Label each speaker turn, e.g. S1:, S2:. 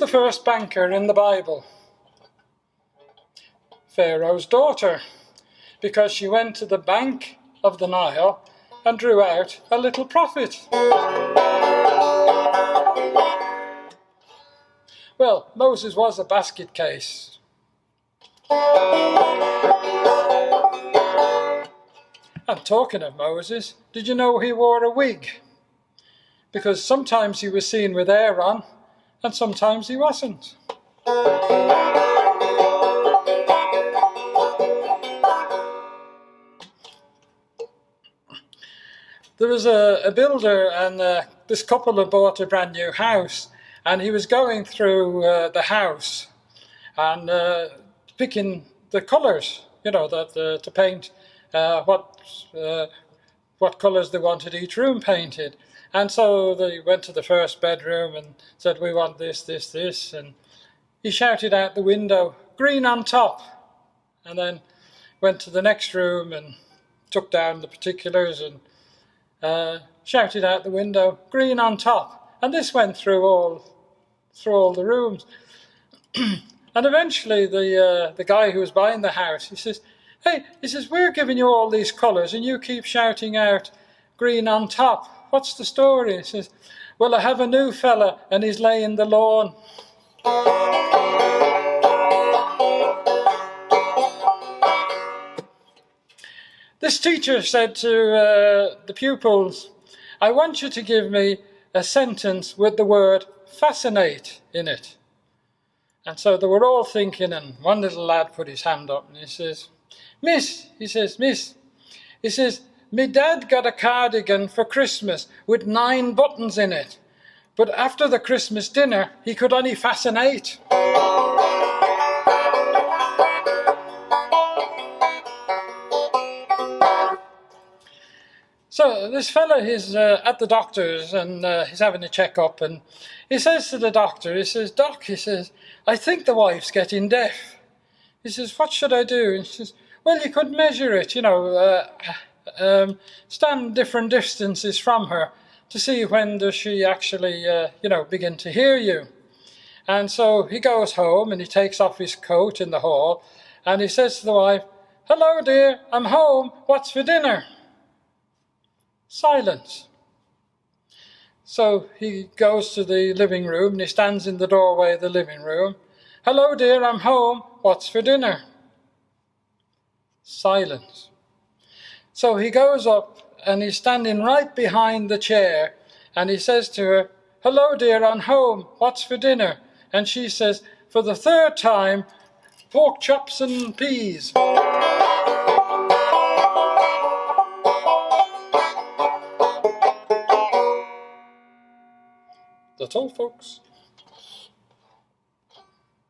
S1: the first banker in the Bible? Pharaoh's daughter, because she went to the bank of the Nile and drew out a little profit. Well, Moses was a basket case. And talking of Moses, did you know he wore a wig? Because sometimes he was seen with hair on, and sometimes he wasn't. There was a builder, and this couple had bought a brand new house, and he was going through the house and picking the colours, you know, that to paint what colours they wanted each room painted. And so they went to the first bedroom and said, we want this, this, this. And he shouted out the window, green on top. And then went to the next room and took down the particulars and shouted out the window, green on top. And this went through all the rooms. And eventually the guy who was buying the house, he says, hey, he says, we're giving you all these colours and you keep shouting out green on top. What's the story? He says, well, I have a new fella and he's laying the lawn. This teacher said to the pupils, I want you to give me a sentence with the word fascinate in it. And so they were all thinking, and one little lad put his hand up and he says, Miss, he says, me dad got a cardigan for Christmas with 9 buttons in it. But after the Christmas dinner, he could only fascinate. So this fella, he's at the doctor's and he's having a checkup, and he says to the doctor, he says, Doc, he says, I think the wife's getting deaf. He says, what should I do? And he says, well, you could measure it, you know, stand different distances from her to see when does she actually, you know, begin to hear you. And so he goes home and he takes off his coat in the hall and he says to the wife, hello dear, I'm home, what's for dinner? Silence. So he goes to the living room and he stands in the doorway of the living room. Hello dear, I'm home, what's for dinner? Silence. So he goes up and he's standing right behind the chair and he says to her, hello dear, I'm home, what's for dinner? And she says, for the 3rd time, pork chops and peas. That's all, folks.